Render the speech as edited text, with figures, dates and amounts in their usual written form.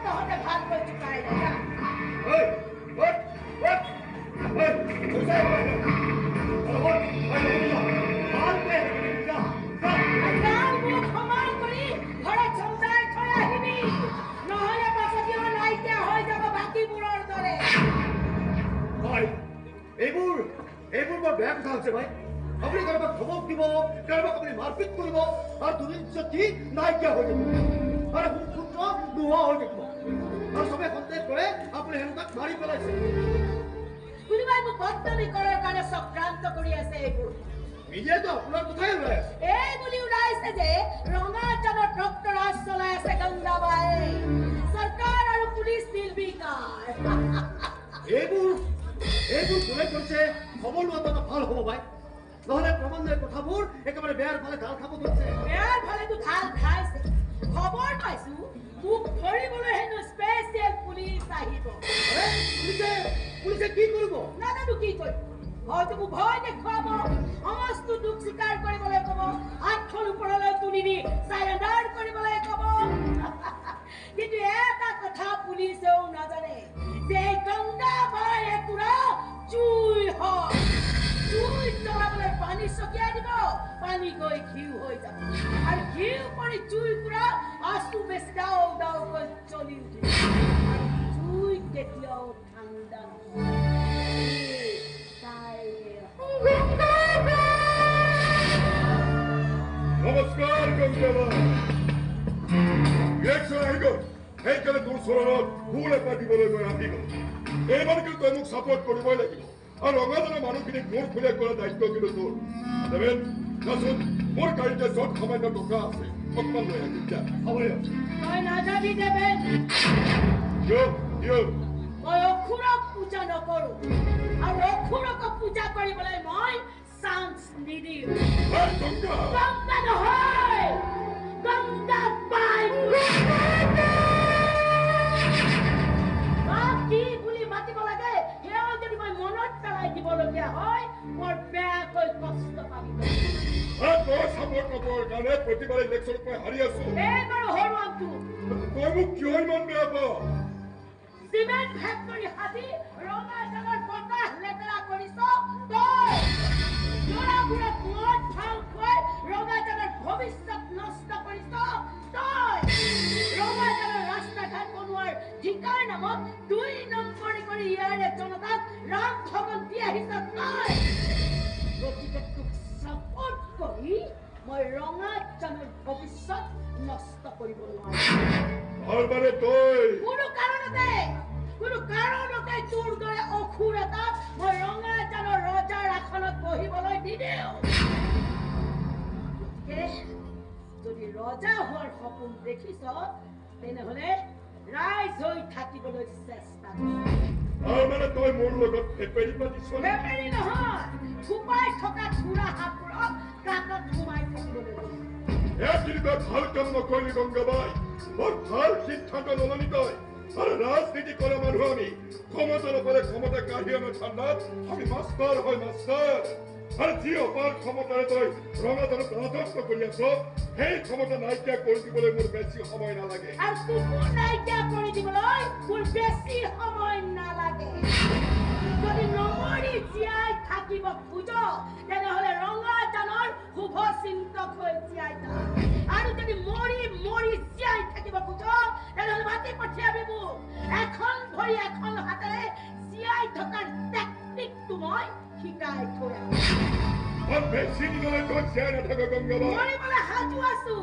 তহঁতে ভালকৈ চুকাই যা এইবোৰ বৰ বেয়া কথা হৈছে ভাই আপুনি কাৰোবাক ধমক দিব কাৰোবাক আপুনি মাৰপিট কৰিব আৰু দুদিন যদি নাইকিয়া হৈ যাব আৰু সুপুত্ৰ নোহোৱা হৈ থাকিব আৰু চবে সন্দেহ কৰে আপুনি হেনুকাক মাৰি পেলাইছে কোনোবাই মোক বদনামি কৰাৰ কাৰণে চক্ৰান্ত কৰি আছে এইবোৰ নিজেতো আপোনাৰ কথাই ওলাই আছে এই বুলি ওলাইছে যে ৰঙাজানত ডক্টৰাজ চলাই আছে গংগাবাই চৰকাৰ আৰু পুলিচ নিৰ্বিকাৰ এইবোৰ কোনে কৰিছে খবৰ লোৱাটো ভাল হ'ব ভাই নহলে ক্ৰমান্বয়ে কথাবোৰ একেবাৰে বেয়াৰ ফালে ঢাল খাব ধৰিছে বেয়াৰ ফালেতো ঢাল খাইছে খবৰ পাইছো মোক ধৰিবলৈ হেনো স্পেচিয়েল পুলিচ আহিব পুলিচে কি কৰিব নাজানো কি কৰিব হয়তো মোক ভয় দেখুৱাব সমস্ত দুখ স্বীকাৰ কৰিবলৈ ক'ব হাতখন ওপৰলৈ তুলি দি চাৰেণ্ডাৰ কৰিবলৈ ক'ব কিন্তু এটা কথা পুলিচেও নাজানে যে গংগাবাই একুৰা জুই হয় জুই জ্বলাবলৈ পানী ছটিয়াই দিব পানী গৈ ঘিউ হৈ যাব আৰু ঘিউ পৰি জুই পুৰা আঁচু বেছি দাও দাওকৈ জ্বলি উঠিব জুই কেতিয়াও ঠাণ্ডা নমস্কাৰ গংগাবাই ইলেকশ্যন আহি গ'ল সেইকাৰণে তোৰ চৰণত ফুল এপাহ দিবলৈ মই আহি গ'ল এইবাৰ কিন্তু তই মোক ছাপৰ্ট কৰিবই লাগিব আৰু ৰঙাজানৰ মানুহখিনিক মোৰ খুলীয়া কৰাৰ দায়িত্ব কিন্তু তোৰ দেৱেন দেচোন মোৰ গাড়ীতে য'ত সামান্য টকা আছে অকণমান লৈ আহিম যা হ'ব দিয়ক তই নাযাবি দেৱেন দিয়ক মই অসুৰক পূজা নকৰো আৰু অসুৰক পূজা কৰিবলৈ মই চান্স নিদিওঁ গংগা গংগা নহয় গংগা বাই কি বুলি মাতিব লাগে সেয়াও যদি মই মনত পেলাই দিবলগীয়া হয় মোৰ বেয়াকৈ কষ্ট পাবি তই ছাপৰ্ট নকৰাৰ কাৰণে প্ৰতিবাৰ ইলেকশ্যনত মই হাৰি আছো এইবাৰো হৰুৱামটো তই মোক কিয় ইমান বেয়া পাৱ চিমেণ্ট ফেক্টৰী হাতি ৰঙাজানৰ বতাহ লেতেৰা কৰিছ তই ল'ৰাবোৰক মদ ভাং খুৱাই ৰঙাজানৰ ভৱিষ্যত নষ্ট কৰিছ তই ৰঙাজানৰ ৰাস্তা ঘাট বনোৱাৰ ঠিকাৰ নামত 2 নম্বৰী কৰি ইয়াৰে জনতাক ৰাম ঠগন দি আহিছ তই গতিকে তোক ছাপৰ্ট কৰি মই ৰঙাজানৰ ভৱিষ্যত নষ্ট কৰিব নোৱাৰো কোনো কাৰণতে তোৰ দৰে অসুৰ এটাক মই ৰঙাজানৰ ৰজাৰ আসনত বহিবলৈ নিদিওঁ যদি ৰজা হোৱাৰ সপোন দেখিছ তেনেহলে ৰাইজ হৈ থাকিবলৈ চেষ্টা তই মোৰ লগত ফেপেৰি পাতিছ ফেপেৰি নহয় থুপাই থকা থোৰা হাতবোৰক গাঁতত সোমাই থাকিবলৈ ভাল কাম নকৰিলি গংগাবাই বৰ ভাল সিদ্ধান্ত নলনি তই আৰু ৰাজনীতি কৰা মানুহ আমি ক্ষমতাৰ ওপৰে ক্ষমতা কাঢ়ি অনা ঠাণ্ডাত আমি মাষ্টাৰ হয় মাষ্টাৰ আৰু যি অপাৰ ক্ষমতাৰে তই ৰঙাজানত ৰাজত্ব কৰি আছ সেই ক্ষমতা নাইকিয়া কৰি দিবলৈ মোৰ বেছি সময় নালাগে আৰু তোকো নাইকিয়া কৰি দিবলৈ মোৰ বেছি সময় নালাগে যদি নমৰি জীয়াই থাকিব খোজ তেনেহলে ৰঙাজানৰ শুভ চিন্তক হৈ জীয়াই থাক আৰু যদি মৰি জীয়াই থাকিব খোজ তেনেহলে মাতি পঠিয়াবি মোক এখন ভৰি এখন হাতেৰে জীয়াই থকাৰ টেকনিকটো মই শিকাই থৈ আছো বেছি দিনলৈ তই জীয়াই নাথাক গংগাবাই মৰিবলৈ সাজু আছো